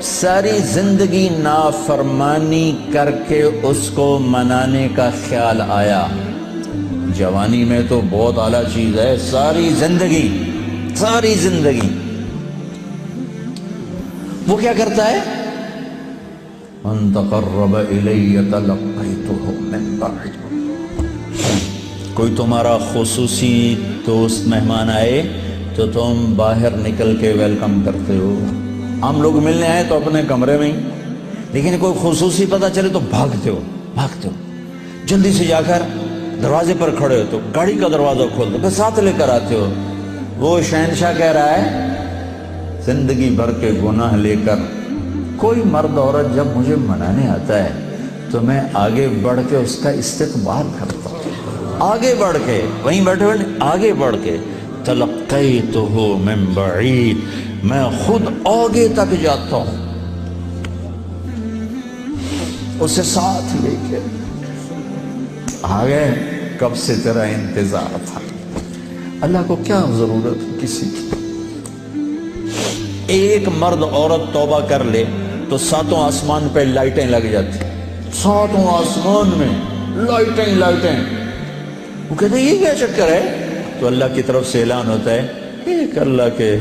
ساری زندگی نافرمانی کر کے اس کو منانے کا خیال آیا. جوانی میں تو بہت اعلیٰ چیز ہے، ساری زندگی وہ کیا کرتا ہے؟ من تقرب الی تلقیتہ من بعید. کوئی تمہارا خصوصی دوست مہمان آئے تو تم باہر نکل کے ویلکم کرتے ہو. ہم لوگ ملنے آئے تو اپنے کمرے میں ہی، لیکن کوئی خصوصی پتہ چلے تو بھاگتے ہو جلدی سے جا کر دروازے پر کھڑے ہو تو گاڑی کا دروازہ کھول دو، پھر ساتھ لے کر آتے ہو. وہ شہنشاہ کہہ رہا ہے زندگی بھر کے گناہ لے کر کوئی مرد عورت جب مجھے منانے آتا ہے تو میں آگے بڑھ کے اس کا استقبال کرتا ہوں، آگے بڑھ کے، وہیں بیٹھے ہوئے آگے بڑھ کے. تلقیتہ من بعید، میں خود آگے تک جاتا ہوں اسے ساتھ لے کے. آگے کب سے تیرا انتظار تھا. اللہ کو کیا ضرورت کسی کی. ایک مرد عورت توبہ کر لے تو ساتوں آسمان پہ لائٹیں لگ جاتی، ساتوں آسمان میں لائٹیں. وہ کہتے ہیں یہ کیا چکر ہے؟ تو اللہ کی طرف سے اعلان ہوتا ہے ایک اللہ کے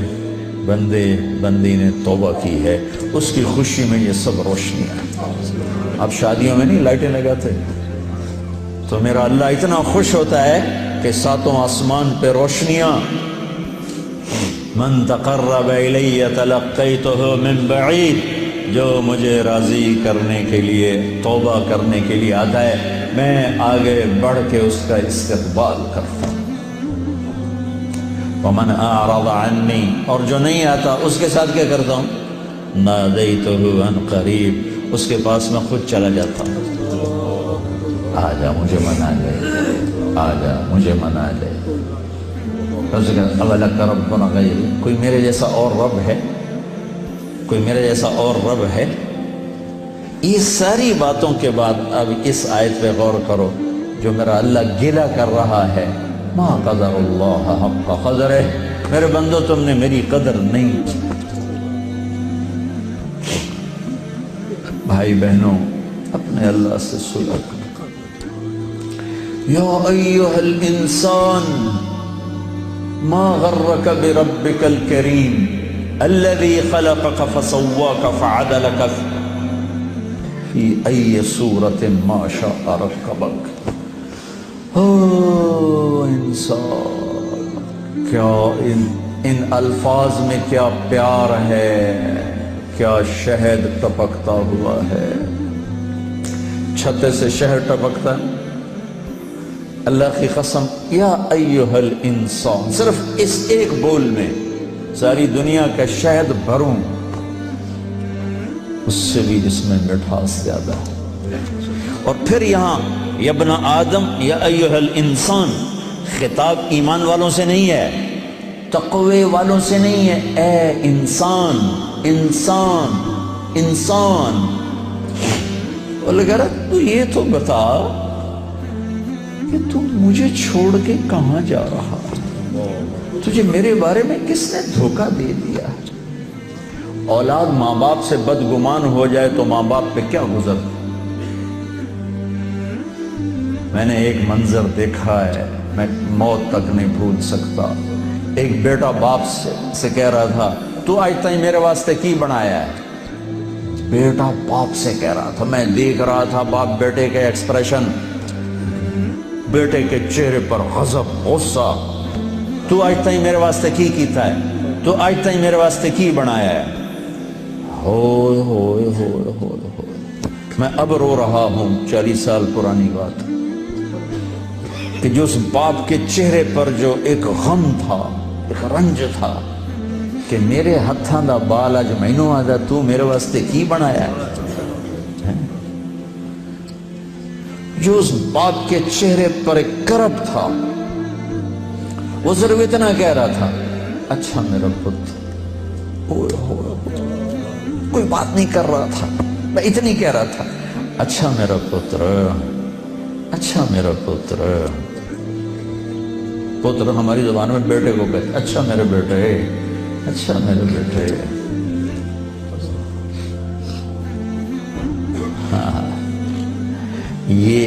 بندی نے توبہ کی ہے، اس کی خوشی میں یہ سب روشنیاں. اب شادیوں میں نہیں لائٹیں لگاتے، تو میرا اللہ اتنا خوش ہوتا ہے کہ ساتوں آسمان پہ روشنیاں. من تقرب الی تلقیتہ من بعید، جو مجھے راضی کرنے کے لیے، توبہ کرنے کے لیے آتا ہے میں آگے بڑھ کے اس کا استقبال کرتا ہوں. ومن اعرض عنی، اور جو نہیں آتا اس کے ساتھ کیا کرتا ہوں؟ نادیتہ عن قریب، اس کے پاس میں خود چلا جاتا ہوں. آجا مجھے منا لے، آجا مجھے منا لے. اولک ربنا غیری، کوئی میرے جیسا اور رب ہے؟ کوئی میرے جیسا اور رب ہے؟ یہ ساری باتوں کے بعد اب اس آیت پہ غور کرو جو میرا اللہ گلہ کر رہا ہے. ما قدر اللہ حق قدرہ، میرے بندو تم نے میری قدر نہیں کی. بھائی بہنوں، اپنے اللہ سے صلح کرو. یا ایھا الانسان ما غرک بربک الکریم الذی خلقک فسواک فعدلک فی ای صورت ما شاء رکبک. انسان، کیا ان الفاظ میں کیا پیار ہے، کیا شہد ٹپکتا ہوا ہے. چھتے سے شہد ٹپکتا ہے. اللہ کی قسم، یا ایھا الانسان، صرف اس ایک بول میں ساری دنیا کا شہد بھروں اس سے بھی اس میں مٹھاس زیادہ ہے. اور پھر یہاں یا ابن آدم یا ایھا الانسان، خطاب ایمان والوں سے نہیں ہے، تقوی والوں سے نہیں ہے. اے انسان، انسان، انسان. اور لگا رہا تو یہ تو بتا کہ تو مجھے چھوڑ کے کہاں جا رہا، تجھے میرے بارے میں کس نے دھوکہ دے دیا. اولاد ماں باپ سے بدگمان ہو جائے تو ماں باپ پہ کیا گزرتا. میں نے ایک منظر دیکھا ہے میں موت تک نہیں بھول سکتا. ایک بیٹا باپ سے کہہ رہا تھا تو آج تک میرے واسطے کی بنایا ہے. بیٹا باپ سے کہہ رہا تھا، میں دیکھ رہا تھا باپ بیٹے کے ایکسپریشن، بیٹے کے چہرے پر غضب، غصہ. تو آج تک میرے واسطے کی کیتا ہے، تو آج تک میرے واسطے کی بنایا ہے. ہوئے ہوئے ہوئے ہوئے ہوئے، میں اب رو رہا ہوں. 40 سال پرانی بات کہ جو اس باپ کے چہرے پر جو ایک غم تھا، ایک رنج تھا کہ میرے ہتھاں دا بال اج مینوں آدا تو میرے واسطے کی بنایا ہے. جو اس باپ کے چہرے پر ایک کرب تھا، وہ صرف اتنا کہہ رہا تھا اچھا میرا پتر. کوئی بات نہیں کر رہا تھا، میں اتنی کہہ رہا تھا اچھا میرا پتر، اچھا میرا پتر. پتر ہماری زبان میں بیٹے کو کہتے اچھا میرے بیٹے، اچھا میرے بیٹے. یہ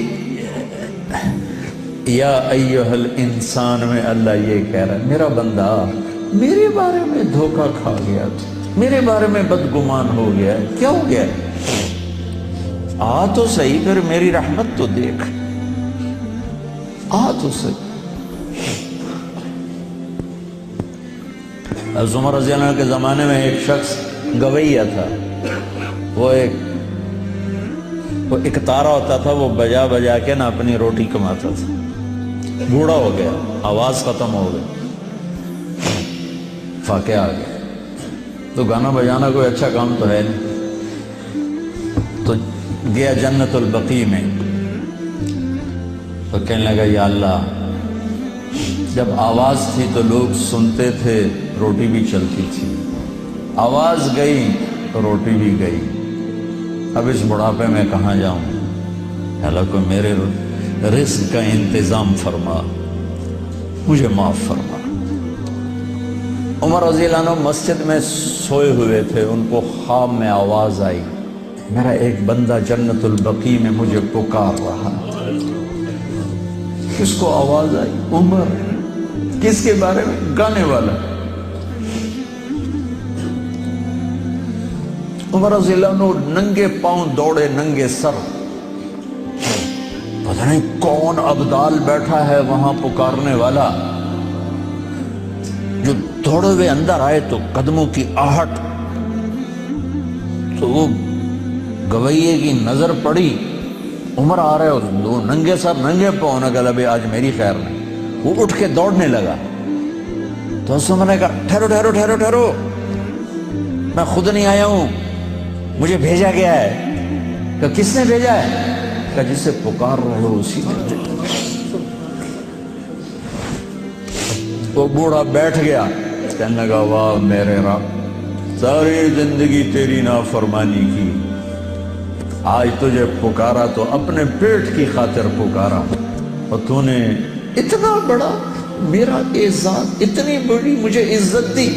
یا ایھا الانسان میں اللہ یہ کہہ رہا ہے میرا بندہ میرے بارے میں دھوکہ کھا گیا، میرے بارے میں بدگمان ہو گیا، کیا ہو گیا؟ آ تو صحیح، پھر میری رحمت تو دیکھ، آ تو صحیح۔ حضرت عمر رضی اللہ عنہ کے زمانے میں ایک شخص گویہ تھا، وہ ایک تارا ہوتا تھا، وہ بجا بجا کے نا اپنی روٹی کماتا تھا، بوڑھا ہو گیا، آواز ختم ہو گئی، فاقہ آ گیا، تو گانا بجانا کوئی اچھا کام تو ہے نہیں، تو گیا جنت البقیع میں، تو کہنے لگا یا اللہ، جب آواز تھی تو لوگ سنتے تھے، روٹی بھی چلتی تھی، آواز گئی تو روٹی بھی گئی، اب اس بڑھاپے میں کہاں جاؤں؟ اللہ کو میرے رزق کا انتظام فرما، مجھے معاف فرما۔ عمر رضی اللہ عنہ مسجد میں سوئے ہوئے تھے، ان کو خواب میں آواز آئی، میرا ایک بندہ جنت البقیع میں مجھے پکار رہا۔ کس کو آواز آئی؟ عمر۔ کس کے بارے میں؟ گانے والا۔ عمر رضی اللہ عنہ ننگے پاؤں دوڑے، ننگے سر، پتہ نہیں کون ابدال بیٹھا ہے وہاں پکارنے والا، جو دوڑے ہوئے اندر آئے تو قدموں کی آہٹ، تو وہ گویے کی نظر پڑی، عمر آ رہے اور دو ننگے سر ننگے پاؤں، نے کہا ابھی آج میری خیر نہیں، وہ اٹھ کے دوڑنے لگا، تو اس نے کہا ٹھہرو ٹھہرو ٹھہرو ٹھہرو، میں خود نہیں آیا ہوں، مجھے بھیجا گیا ہے۔ کہ کس نے بھیجا ہے؟ کہ جسے پکار رہے ہو اسی نے۔ وہ بوڑھا بیٹھ گیا، کہنے لگا واہ میرے رب، ساری زندگی تیری نافرمانی کی، آج تجھے پکارا تو اپنے پیٹ کی خاطر پکارا، اور تو نے اتنا بڑا میرا اعزاز، اتنی بڑی مجھے عزت دی۔